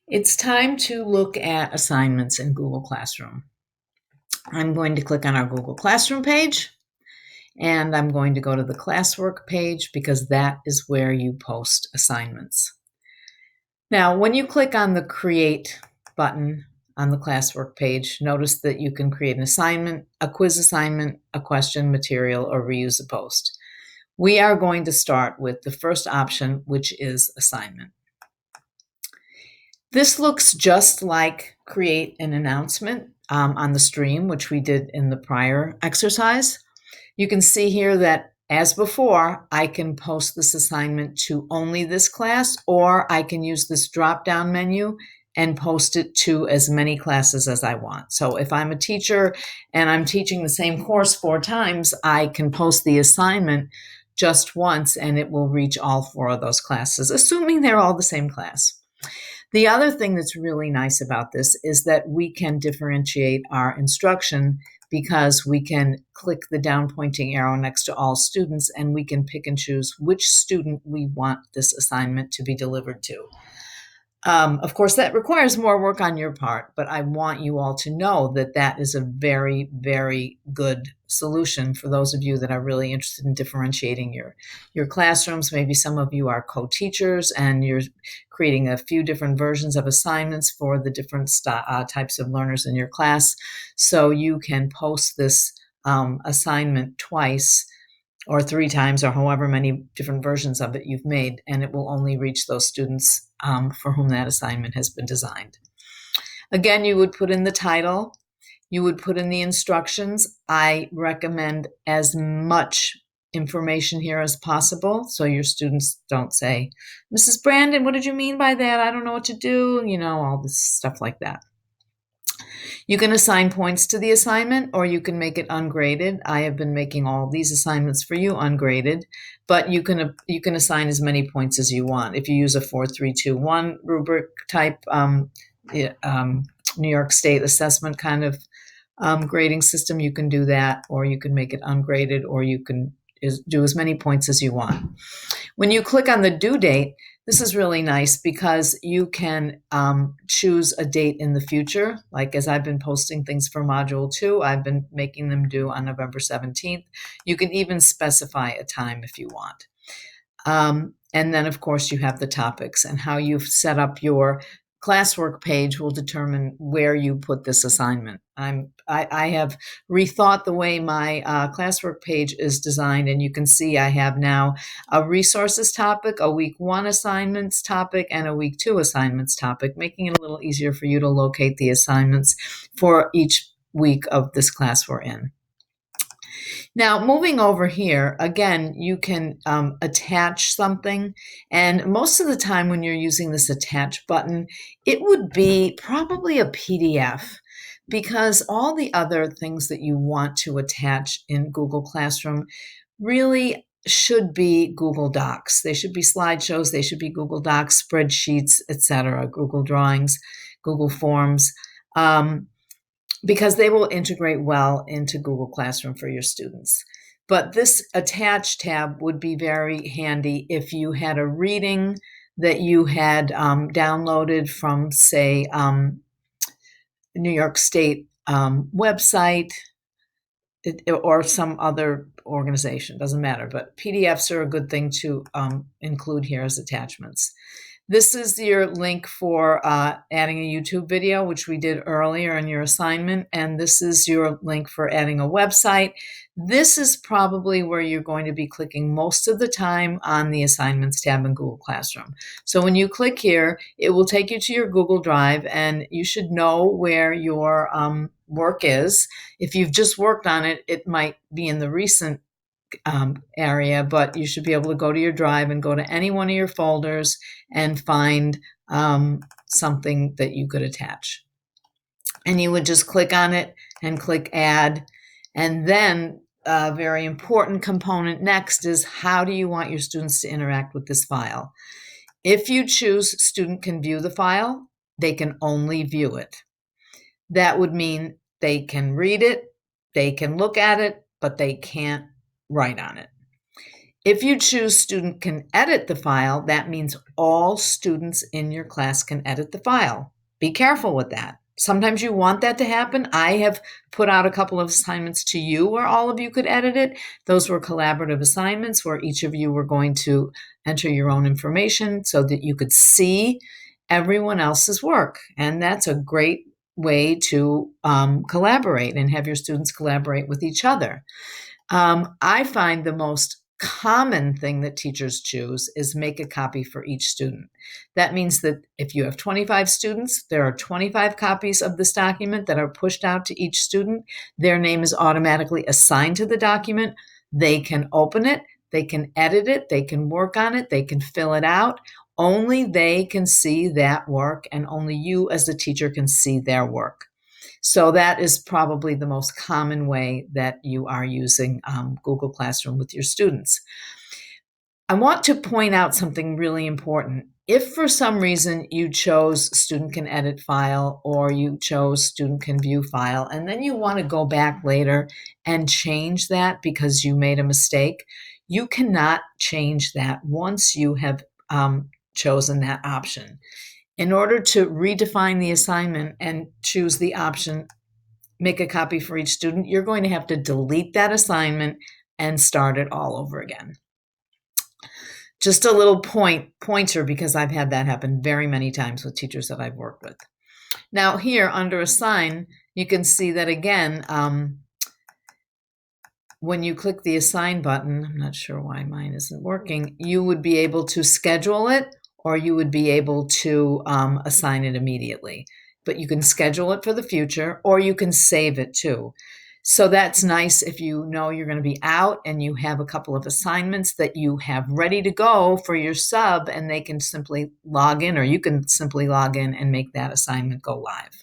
It's time to look at assignments in Google Classroom. I'm going to click on our Google Classroom page, and I'm going to go to the classwork page because that is where you post assignments. Now, when you click on the Create button on the classwork page, notice that you can create an assignment, a quiz assignment, a question, material, or reuse a post. We are going to start with the first option, which is assignment. This looks just like create an announcement on the stream, which we did in the prior exercise. You can see here that, as before, I can post this assignment to only this class, or I can use this drop-down menu and post it to as many classes as I want. So if I'm a teacher and I'm teaching the same course 4 times, I can post the assignment just once and it will reach all 4 of those classes, assuming they're all the same class. The other thing that's really nice about this is that we can differentiate our instruction because we can click the down pointing arrow next to all students and we can pick and choose which student we want this assignment to be delivered to. Of course, that requires more work on your part, but I want you all to know that that is a very, very good solution for those of you that are really interested in differentiating your classrooms. Maybe some of you are co-teachers and you're creating a few different versions of assignments for the different types of learners in your class. So you can post this assignment twice or 3 times or however many different versions of it you've made, and it will only reach those students for whom that assignment has been designed. Again, you would put in the title, you would put in the instructions. I recommend as much information here as possible so your students don't say, Mrs. Brandon, what did you mean by that? I don't know what to do, all this stuff like that. You can assign points to the assignment or you can make it ungraded. I have been making all these assignments for you ungraded, but you can assign as many points as you want. If you use a 4-3-2-1 rubric type New York State assessment kind of grading system, you can do that, or you can make it ungraded, or you can do as many points as you want. When you click on the due date, this is really nice because you can choose a date in the future. Like as I've been posting things for Module 2, I've been making them due on November 17th. You can even specify a time if you want. And then, of course, you have the topics, and how you've set up your classwork page will determine where you put this assignment. I have rethought the way my classwork page is designed, and you can see I have now a resources topic, a week 1 assignments topic, and a week 2 assignments topic, making it a little easier for you to locate the assignments for each week of this class we're in. Now, moving over here, again, you can attach something. And most of the time when you're using this attach button, it would be probably a PDF, because all the other things that you want to attach in Google Classroom really should be Google Docs. They should be slideshows, they should be Google Docs, spreadsheets, etc., Google Drawings, Google Forms. Because they will integrate well into Google Classroom for your students. But this attach tab would be very handy if you had a reading that you had downloaded from, say, New York State website or some other organization, doesn't matter. But PDFs are a good thing to include here as attachments. This is your link for adding a YouTube video, which we did earlier in your assignment, and this is your link for adding a website. This is probably where you're going to be clicking most of the time on the Assignments tab in Google Classroom. So when you click here, it will take you to your Google Drive, and you should know where your work is. If you've just worked on it, it might be in the recent area, but you should be able to go to your drive and go to any one of your folders and find something that you could attach. And you would just click on it and click add. And then a very important component next is, how do you want your students to interact with this file? If you choose student can view the file, they can only view it. That would mean they can read it, they can look at it, but they can't write on it. If you choose student can edit the file, that means all students in your class can edit the file. Be careful with that. Sometimes you want that to happen. I have put out a couple of assignments to you where all of you could edit it. Those were collaborative assignments where each of you were going to enter your own information so that you could see everyone else's work. And that's a great way to collaborate and have your students collaborate with each other. I find the most common thing that teachers choose is make a copy for each student. That means that if you have 25 students, there are 25 copies of this document that are pushed out to each student. Their name is automatically assigned to the document. They can open it, they can edit it, they can work on it, they can fill it out. Only they can see that work, and only you as the teacher can see their work. So that is probably the most common way that you are using Google Classroom with your students. I want to point out something really important. If for some reason you chose student can edit file or you chose student can view file, and then you want to go back later and change that because you made a mistake, you cannot change that once you have chosen that option. In order to redefine the assignment and choose the option, make a copy for each student, you're going to have to delete that assignment and start it all over again. Just a little pointer, because I've had that happen very many times with teachers that I've worked with. Now here under Assign, you can see that again, when you click the Assign button, I'm not sure why mine isn't working, you would be able to schedule it, or you would be able to assign it immediately. But you can schedule it for the future, or you can save it too. So that's nice if you know you're going to be out and you have a couple of assignments that you have ready to go for your sub, and they can simply log in, or you can simply log in and make that assignment go live.